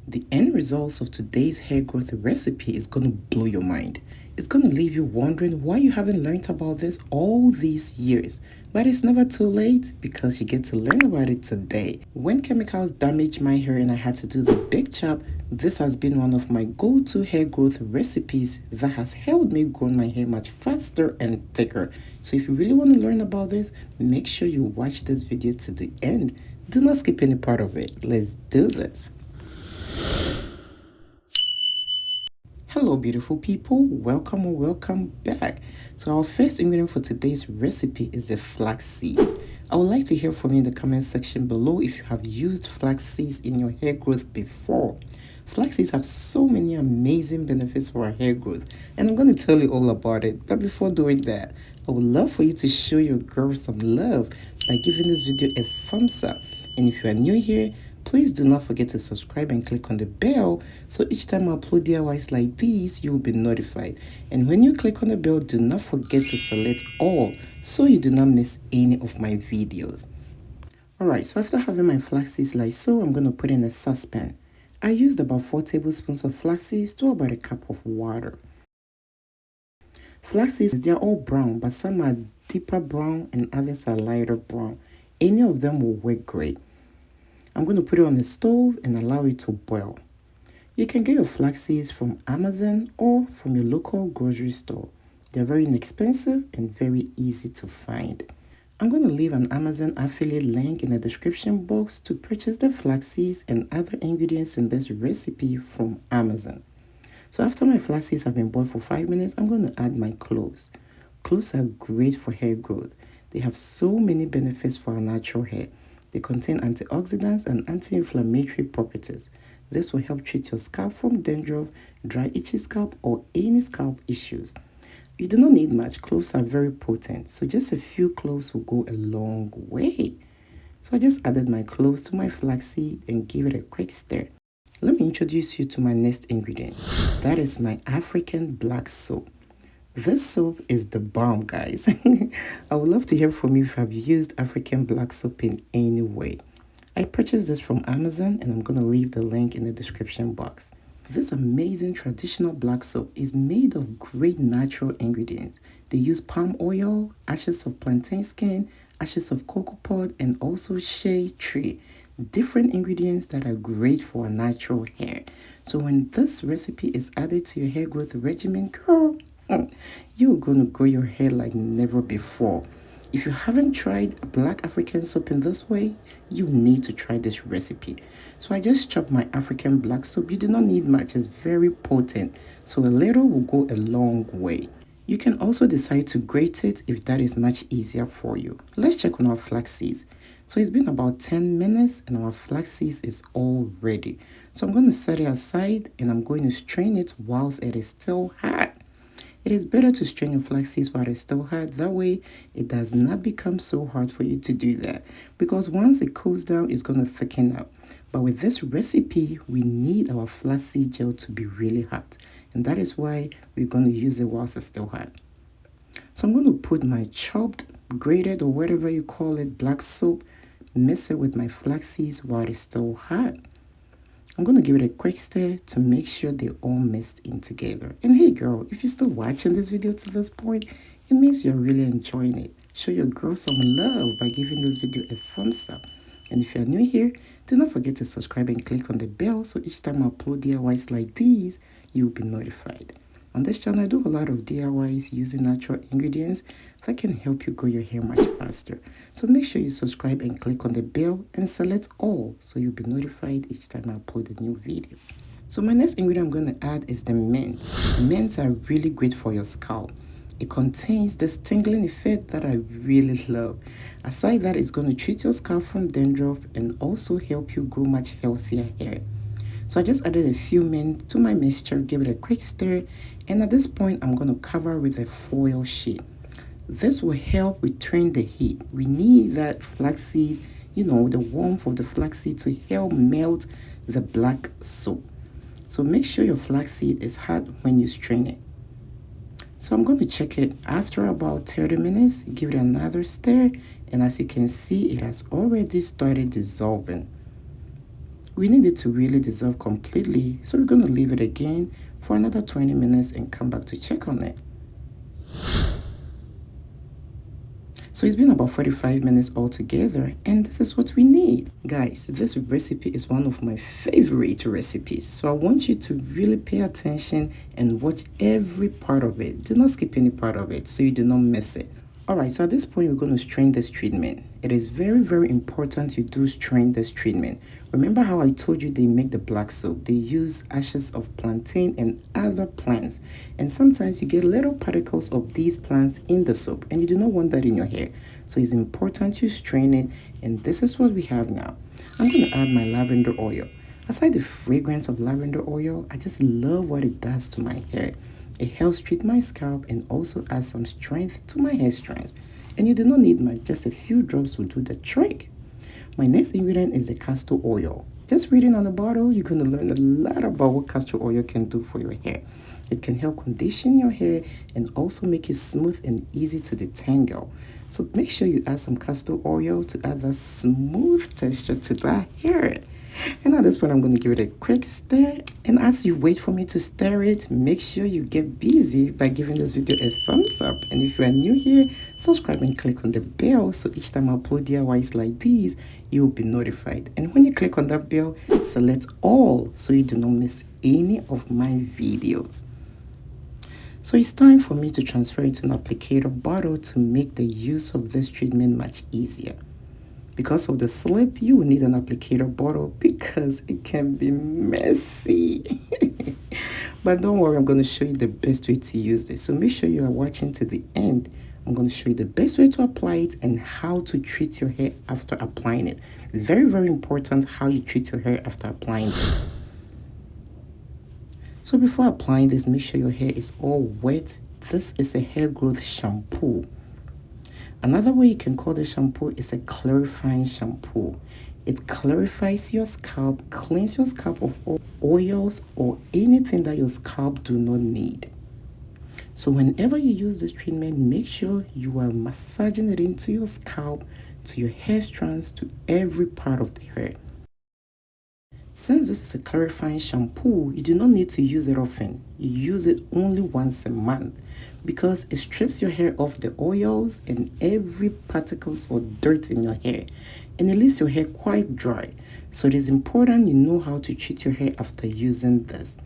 The end results of today's hair growth recipe is going to blow your mind. It's going to leave you wondering why you haven't learned about this all these years. But it's never too late because you get to learn about it today. When chemicals damaged my hair and I had to do the big chop, this has been one of my go-to hair growth recipes that has helped me grow my hair much faster and thicker. So if you really want to learn about this, make sure you watch this video to the end. Do not skip any part of it. Let's do this. Hello beautiful people, welcome or welcome back. So our first ingredient for today's recipe is the flax seeds. I would like to hear from you in the comment section below if you have used flax seeds in your hair growth before. Flax seeds have so many amazing benefits for our hair growth, and I'm going to tell you all about it. But before doing that, I would love for you to show your girl some love by giving this video a thumbs up. And if you are new here, please do not forget to subscribe and click on the bell so each time I upload DIYs like these, you will be notified. And when you click on the bell, do not forget to select all so you do not miss any of my videos. Alright, so after having my flax seeds like so, I'm going to put in a saucepan. I used about 4 tablespoons of flax seeds to about a cup of water. Flax seeds, they are all brown, but some are deeper brown and others are lighter brown. Any of them will work great. I'm going to put it on the stove and allow it to boil. You can get your flax seeds from Amazon or from your local grocery store. They're very inexpensive and very easy to find. I'm going to leave an Amazon affiliate link in the description box to purchase the flax seeds and other ingredients in this recipe from Amazon. So after my flax seeds have been boiled for 5 minutes, I'm going to add my cloves. Cloves are great for hair growth. They have so many benefits for our natural hair. They contain antioxidants and anti-inflammatory properties. This will help treat your scalp from dandruff, dry itchy scalp, or any scalp issues. You do not need much. Cloves are very potent, so just a few cloves will go a long way. So I just added my cloves to my flaxseed and gave it a quick stir. Let me introduce you to my next ingredient. That is my African black soap. This soap is the bomb, guys. I would love to hear from you if you have used African black soap in any way. I purchased this from Amazon and I'm going to leave the link in the description box. This amazing traditional black soap is made of great natural ingredients. They use palm oil, ashes of plantain skin, ashes of cocoa pod, and also shea tree. Different ingredients that are great for our natural hair. So when this recipe is added to your hair growth regimen, girl, you're going to grow your hair like never before. If you haven't tried black African soap in this way, you need to try this recipe. So I just chopped my African black soap. You do not need much. It's very potent. So a little will go a long way. You can also decide to grate it if that is much easier for you. Let's check on our flax seeds. So it's been about 10 minutes and our flax seeds is all ready. So I'm going to set it aside and I'm going to strain it whilst it is still hot. It is better to strain your flax seeds while it's still hot. That way, it does not become so hard for you to do that. Because once it cools down, it's going to thicken up. But with this recipe, we need our flaxseed gel to be really hot. And that is why we're going to use it whilst it's still hot. So I'm going to put my chopped, grated, or whatever you call it, black soap, mix it with my flax seeds while it's still hot. I'm going to give it a quick stir to make sure they're all mixed in together. And hey girl, if you're still watching this video to this point, it means you're really enjoying it. Show your girl some love by giving this video a thumbs up. And if you're new here, do not forget to subscribe and click on the bell so each time I upload DIYs like these, you'll be notified. On this channel, I do a lot of DIYs using natural ingredients that can help you grow your hair much faster. So make sure you subscribe and click on the bell and select all so you'll be notified each time I upload a new video. So my next ingredient I'm going to add is the mint. Mints are really great for your scalp. It contains this tingling effect that I really love. Aside that, it's going to treat your scalp from dandruff and also help you grow much healthier hair. So I just added a few mint to my mixture, give it a quick stir, and at this point I'm going to cover with a foil sheet. This will help return the heat. We need that flaxseed, the warmth of the flaxseed to help melt the black soap. So make sure your flaxseed is hot when you strain it. So I'm going to check it after about 30 minutes, give it another stir, and as you can see, it has already started dissolving. We need it to really dissolve completely, so we're going to leave it again for another 20 minutes and come back to check on it. So it's been about 45 minutes altogether, and this is what we need. Guys, this recipe is one of my favorite recipes, so I want you to really pay attention and watch every part of it. Do not skip any part of it so you do not miss it. Alright, so at this point, we're going to strain this treatment. It is very, very important you do strain this treatment. Remember how I told you they make the black soap? They use ashes of plantain and other plants. And sometimes you get little particles of these plants in the soap, and you do not want that in your hair. So it's important you strain it, and this is what we have now. I'm going to add my lavender oil. Aside the fragrance of lavender oil, I just love what it does to my hair. It helps treat my scalp and also adds some strength to my hair strands. And you do not need much, just a few drops will do the trick. My next ingredient is the castor oil. Just reading on the bottle, you're going to learn a lot about what castor oil can do for your hair. It can help condition your hair and also make it smooth and easy to detangle. So make sure you add some castor oil to add that smooth texture to that hair. And at this point, I'm going to give it a quick stir. And as you wait for me to stir it, make sure you get busy by giving this video a thumbs up. And if you are new here, subscribe and click on the bell so each time I upload DIYs like these, you will be notified. And when you click on that bell, select all so you do not miss any of my videos. So it's time for me to transfer into an applicator bottle to make the use of this treatment much easier. Because of the slip, you will need an applicator bottle because it can be messy. But don't worry, I'm going to show you the best way to use this. So make sure you are watching to the end. I'm going to show you the best way to apply it and how to treat your hair after applying it. Very, very important how you treat your hair after applying this. So before applying this, make sure your hair is all wet. This is a hair growth shampoo. Another way you can call the shampoo is a clarifying shampoo. It clarifies your scalp, cleans your scalp of all oils or anything that your scalp do not need. So whenever you use this treatment, make sure you are massaging it into your scalp, to your hair strands, to every part of the hair. Since this is a clarifying shampoo, you do not need to use it often. You use it only once a month because it strips your hair of the oils and every particles or dirt in your hair, and it leaves your hair quite dry. So it is important you know how to treat your hair after using this.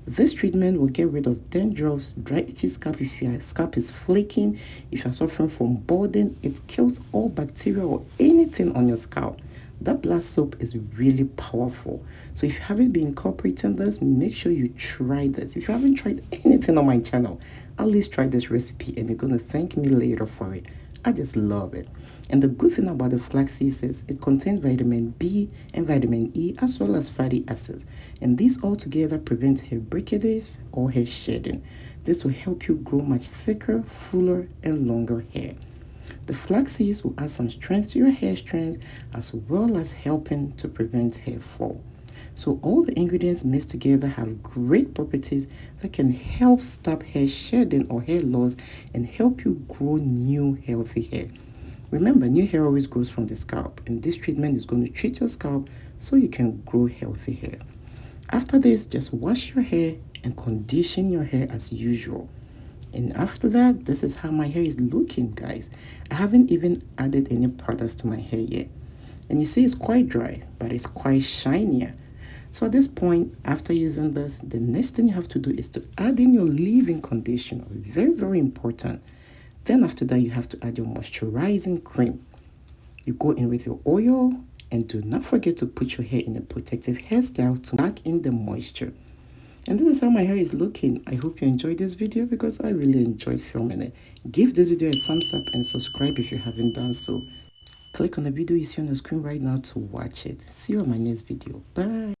This treatment will get rid of dandruffs, dry itchy scalp if your scalp is flaking, if you are suffering from balding. It kills all bacteria or anything on your scalp. That black soap is really powerful. So if you haven't been incorporating this, make sure you try this. If you haven't tried anything on my channel, at least try this recipe and you're going to thank me later for it. I just love it. And the good thing about the flaxseeds is it contains vitamin B and vitamin E as well as fatty acids. And these all together prevent hair breakages or hair shedding. This will help you grow much thicker, fuller, and longer hair. The flax seeds will add some strength to your hair strands as well as helping to prevent hair fall. So all the ingredients mixed together have great properties that can help stop hair shedding or hair loss and help you grow new healthy hair. Remember, new hair always grows from the scalp, and this treatment is going to treat your scalp so you can grow healthy hair. After this, just wash your hair and condition your hair as usual. And after that, this is how my hair is looking, guys. I haven't even added any products to my hair yet. And you see it's quite dry, but it's quite shinier. So at this point, after using this, the next thing you have to do is to add in your leave-in conditioner. Very, very important. Then after that, you have to add your moisturizing cream. You go in with your oil, and do not forget to put your hair in a protective hairstyle to pack in the moisture. And this is how my hair is looking. I hope you enjoyed this video because I really enjoyed filming it. Give this video a thumbs up and subscribe if you haven't done so. Click on the video you see on the screen right now to watch it. See you on my next video. Bye.